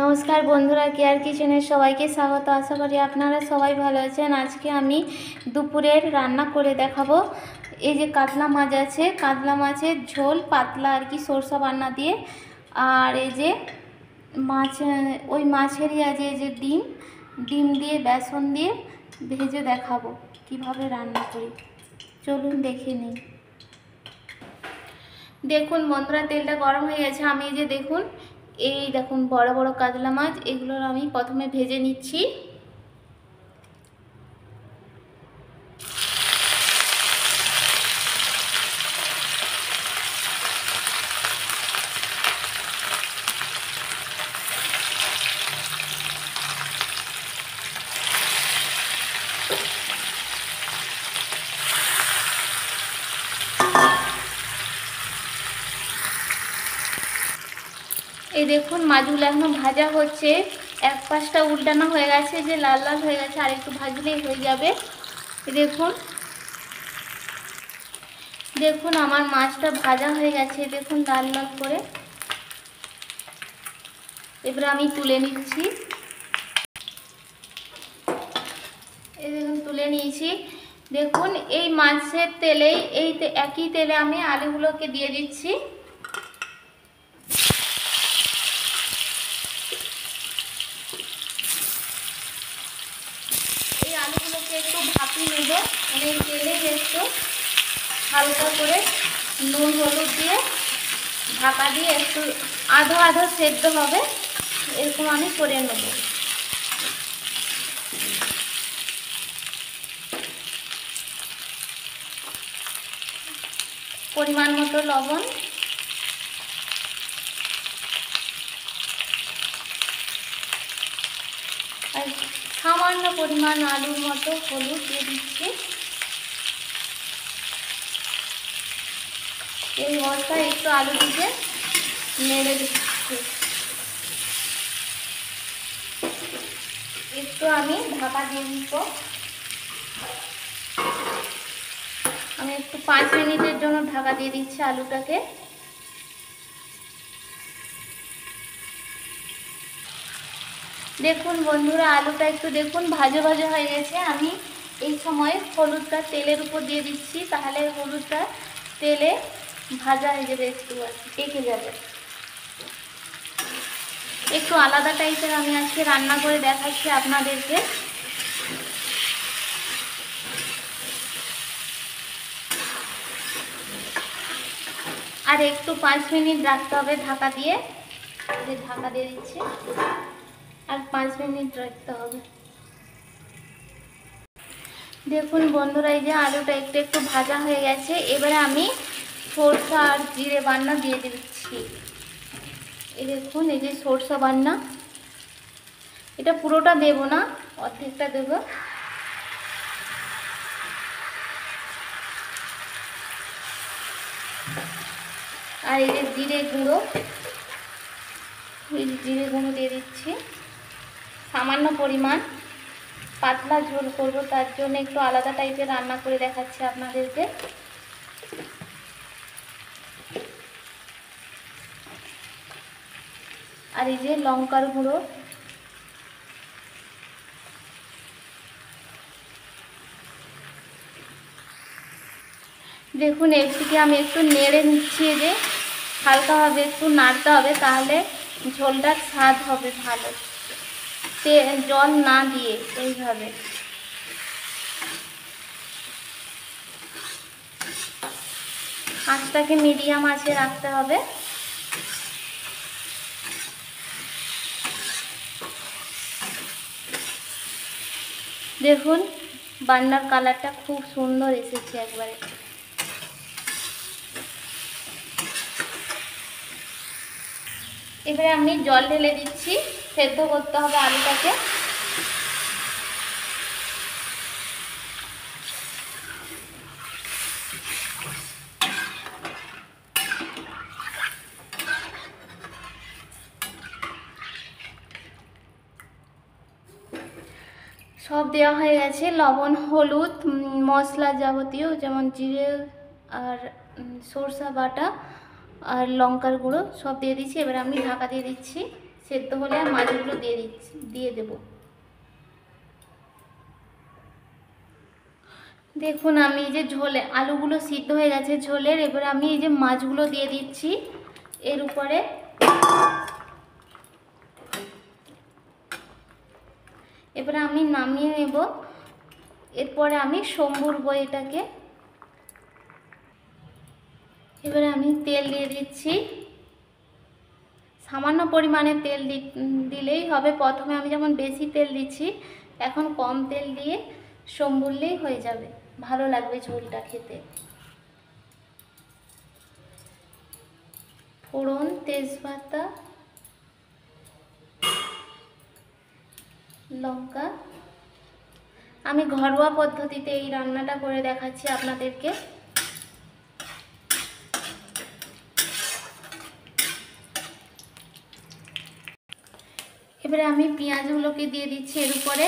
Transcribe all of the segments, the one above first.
নমস্কার বন্ধুরা, কেয়ার কিচেনের সবাইকে স্বাগত। আশা করি আপনারা সবাই ভালো আছেন। আজকে আমি দুপুরের রান্না করে দেখাবো। এই যে কাতলা মাছ আছে, কাতলা মাছের ঝোল পাতলা আর কি সরষা বান্না দিয়ে। আর এই যে মাছ, ওই মাছেরই আছে এই যে ডিম দিয়ে বেসন দিয়ে ভেজে দেখাবো কিভাবে রান্না করি। চলুন দেখে নিই। দেখুন বন্ধুরা, তেলটা গরম হয়ে গেছে। আমি এই যে দেখুন বড় বড় কাতলা মাছ, এগুলোর আমি প্রথমে ভেজে নিচ্ছি। এই দেখুন মাছগুলো এখনো ভাজা হচ্ছে, এক পাশটা উল্টানো হয়ে গেছে, যে লাল লাল হয়ে গেছে, আর একটু ভাজলেই হয়ে যাবে। দেখুন আমার মাছটা ভাজা হয়ে গেছে, দেখুন লাল লাল করে। এবারে আমি তুলে নিচ্ছি। এই দেখুন তুলে নিয়েছি। দেখুন এই মাছের তেলেই, একই তেলে আমি আলুগুলোকে দিয়ে দিচ্ছি। এই আলুগুলোকে একটু ভাপিয়ে নেব, মানে তেলে একটু হালকা করে নুন হলুদ দিয়ে ঢাকা দিয়ে একটু আধো আধো সেদ্ধ হবে, এরকম আমি করে নেব। পরিমাণ মতো লবণ, আর সামান্য পরিমাণ আলুর মতো হলুদ দিয়ে দিচ্ছি। এই অবস্থায় একটু আলু দিয়ে নেড়ে দিচ্ছি। একটু আমি ঢাকা দিয়ে দিব। আমি একটু 5 মিনিটের জন্য ঢাকা দিয়ে দিচ্ছি আলুটাকে। দেখুন বন্ধুরা, আলুটা একটু দেখুন ভাজা ভাজা হয়ে গেছে। আমি এই সময় হলুদটা তেলের উপর দিয়ে দিচ্ছি, তাহলে হলুদটা তেলে ভাজা হয়ে যাবে, একটু টেকে যাবে। একটু আলাদা টাইপের আমি আজকে রান্না করে দেখাচ্ছি আপনাদেরকে। আর একটু 5 মিনিট রাখতে হবে ঢাকা দিয়ে। ঢাকা দিয়ে দিচ্ছি, আর 5 মিনিট রাখতে হবে। দেখুন বন্ধুরা, এই যে আলুটা একটু একটু ভাজা হয়ে গেছে। এবারে আমি সরষা আর জিরে বান্না দিয়ে দিচ্ছি। এই দেখুন, এই যে সরষা বান্না, এটা পুরোটা দেব না, অর্ধেকটা দেব। আর এই যে জিরে গুঁড়ো, এই জিরে গুঁড়ো দিয়ে দিচ্ছি সামান্য পরিমাণ। পাতলা ঝোল করব, তার জন্য একটু আলাদা টাইপের রান্না করে দেখাচ্ছি আপনাদেরকে। আর এই যে লঙ্কার গুঁড়ো, দেখুন এদিকে আমি একটু নেড়ে নিচ্ছি। এই যে হালকাভাবে একটু নাড়তে হবে, তাহলে ঝোলটার স্বাদ হবে ভালো, জল না দিয়ে। এইভাবে আঁচটাকে মিডিয়াম আঁচে রাখতে হবে। দেখুন বান্নার কালারটা খুব সুন্দর এসেছে একবারে। এবারে আমি জল ঢেলে দিচ্ছি, সেদ্ধ করতে হবে আলুটাকে। সব দেওয়া হয়ে গেছে, লবণ হলুদ মশলা যাবতীয়, যেমন জিরে আর সরষা বাটা আর লঙ্কার গুঁড়ো সব দিয়ে দিচ্ছি। এবার আমি ঢাকা দিয়ে দিচ্ছি। সেদ্ধ হলে মাছগুলো দিয়ে দেব। দেখুন আমি এই যে ঝোলে আলুগুলো সিদ্ধ হয়ে গেছে ঝোলের, এবারে আমি এই যে মাছগুলো দিয়ে দিচ্ছি এর উপরে। এবারে আমি নামিয়ে নেব। এরপরে আমি সম্বুরবো এটাকে। এবারে আমি তেল দিয়ে দিচ্ছি, সামান্য পরিমাণে তেল দিলেই হবে। প্রথমে আমি যেমন বেশি তেল দিচ্ছি, এখন কম তেল দিয়ে সম্বুরলেই হয়ে যাবে, ভালো লাগবে ঝোলটা খেতে। ফোড়ন, তেজপাতা, লঙ্কা। আমি ঘরোয়া পদ্ধতিতে এই রান্নাটা করে দেখাচ্ছি আপনাদেরকে। এবারে আমি পেঁয়াজগুলোকে দিয়ে দিচ্ছি এর উপরে।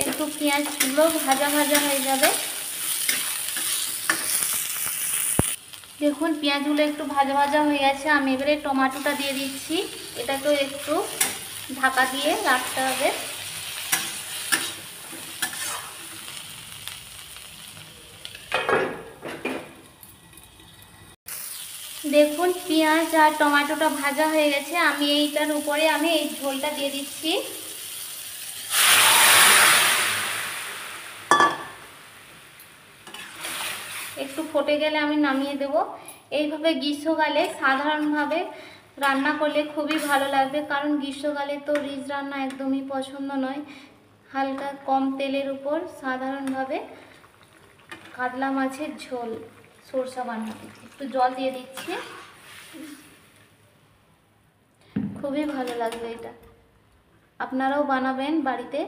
একটু পেঁয়াজগুলো ভাজা ভাজা হয়ে যাবে। দেখুন পেঁয়াজগুলো একটু ভাজা ভাজা হয়ে গেছে। আমি এবারে টমেটোটা দিয়ে দিচ্ছি। এটাকেও একটু ঢাকা দিয়ে রাখতে হবে। দেখুন পেঁয়াজ আর টমেটোটা ভাজা হয়ে গেছে। আমি এইটার উপরে আমি এই ঝোলটা দিয়ে দিচ্ছি। একটু ফুটে গেলে আমি নামিয়ে দেব। এইভাবে গ্রীষ্মকালে সাধারণভাবে রান্না করলে খুবই ভালো লাগবে, কারণ গ্রীষ্মকালে তো রিচ রান্না একদমই পছন্দ নয়। হালকা কম তেলের উপর সাধারণভাবে কাতলা মাছের ঝোল সরষা বানাতে। একটু জল দিয়ে দিচ্ছি, খুবই ভালো লাগবে এটা। আপনারাও বানাবেন বাড়িতে।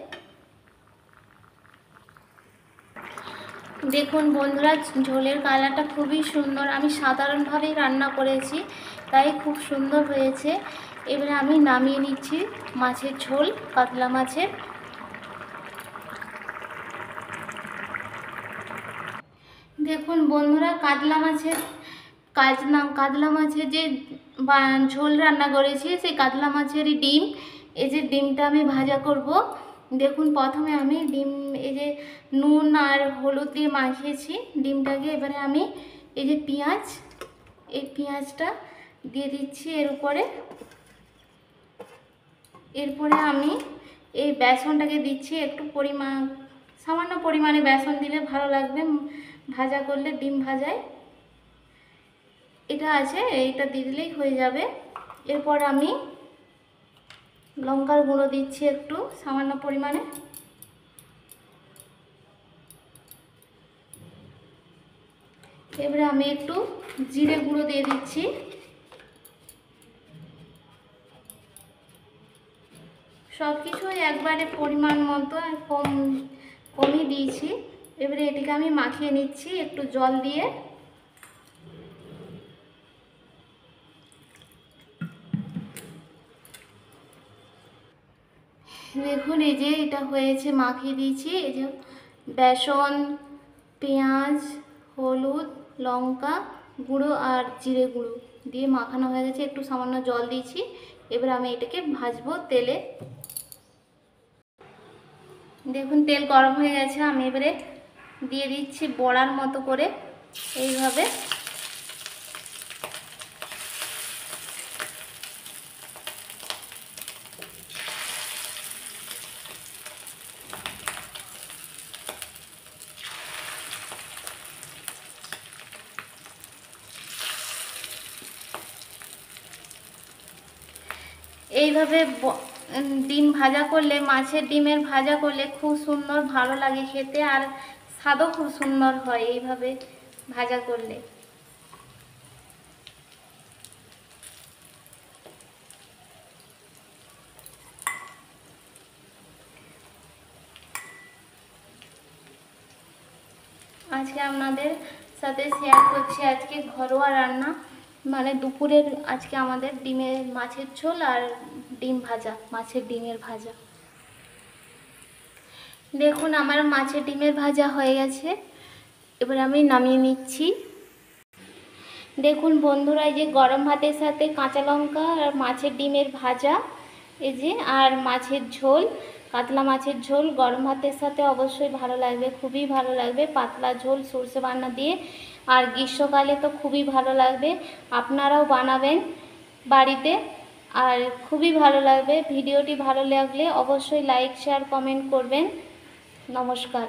দেখুন বন্ধুরা ঝোলের কালারটা খুবই সুন্দর। আমি সাধারণভাবেই রান্না করেছি, তাই খুব সুন্দর হয়েছে। এবারে আমি নামিয়ে নিচ্ছি মাছের ঝোল, কাতলা মাছের। দেখুন বন্ধুরা কাতলা মাছের যে ঝোল রান্না করেছি, সেই কাতলা মাছেরই ডিম। এই যে ডিমটা আমি ভাজা করব। দেখুন প্রথমে আমি ডিম এই যে নুন আর হলুদ দিয়ে মাখিয়েছি ডিমটাকে। এবারে আমি এই যে এই পেঁয়াজটা দিয়ে দিচ্ছি এর উপরে। এরপরে আমি এই বেসনটাকে দিচ্ছি একটু সামান্য পরিমাণে বেসন দিলে ভালো লাগবে ভাজা করলে, ডিম ভাজায় এটা আছে, এইটা দিয়ে দিলেই হয়ে যাবে। এরপর আমি লঙ্কার গুঁড়ো দিচ্ছি একটু সামান্য পরিমাণে। এবারে আমি একটু জিরে গুঁড়ো দিয়ে দিচ্ছি। সব কিছু একবারে পরিমাণ মতো কমই দিয়েছি। এবারে এটিকে আমি মাখিয়ে নিচ্ছি একটু জল দিয়ে। দেখুন এই যে এটা হয়েছে, মাখিয়ে দিয়েছি। এই যে বেসন, পেঁয়াজ, হলুদ, লঙ্কা গুঁড়ো আর জিরে গুঁড়ো দিয়ে মাখানো হয়ে গেছে। একটু সামান্য জল দিয়েছি। এবার আমি এটাকে ভাজবো তেলে। দেখুন তেল গরম হয়ে গেছে। আমি এবারে দিয়ে দিচ্ছি বড়ার মতো করে এইভাবে। এইভাবে ডিম ভাজা করলে, মাছের ডিমের ভাজা করলে খুব সুন্দর ভালো লাগে খেতে, আর স্বাদও খুব সুন্দর হয় এইভাবে ভাজা করলে। আজকে আপনাদের সাথে শেয়ার করছি আজকে ঘরোয়া রান্না, মানে দুপুরের আজকে আমাদের মাছের ঝোল আর ডিম ভাজা, মাছের ডিমের ভাজা। দেখুন আমার মাছের ডিমের ভাজা হয়ে গেছে। এবার আমি নামিয়ে নিচ্ছি। দেখুন বন্ধুরা, এই যে গরম ভাতের সাথে কাঁচা লঙ্কা আর মাছের ডিমের ভাজা, এই যে আর মাছের ঝোল, কাতলা মাছের ঝোল গরম ভাতের সাথে অবশ্যই ভালো লাগবে, খুবই ভালো লাগবে। পাতলা ঝোল সরষে বান্না দিয়ে, আর গ্রীষ্মকালে তো খুবই ভালো লাগবে। আপনারাও বানাবেন বাড়িতে, আর খুবই ভালো লাগবে। ভিডিওটি ভালো লাগলে অবশ্যই লাইক শেয়ার কমেন্ট করবেন। নমস্কার।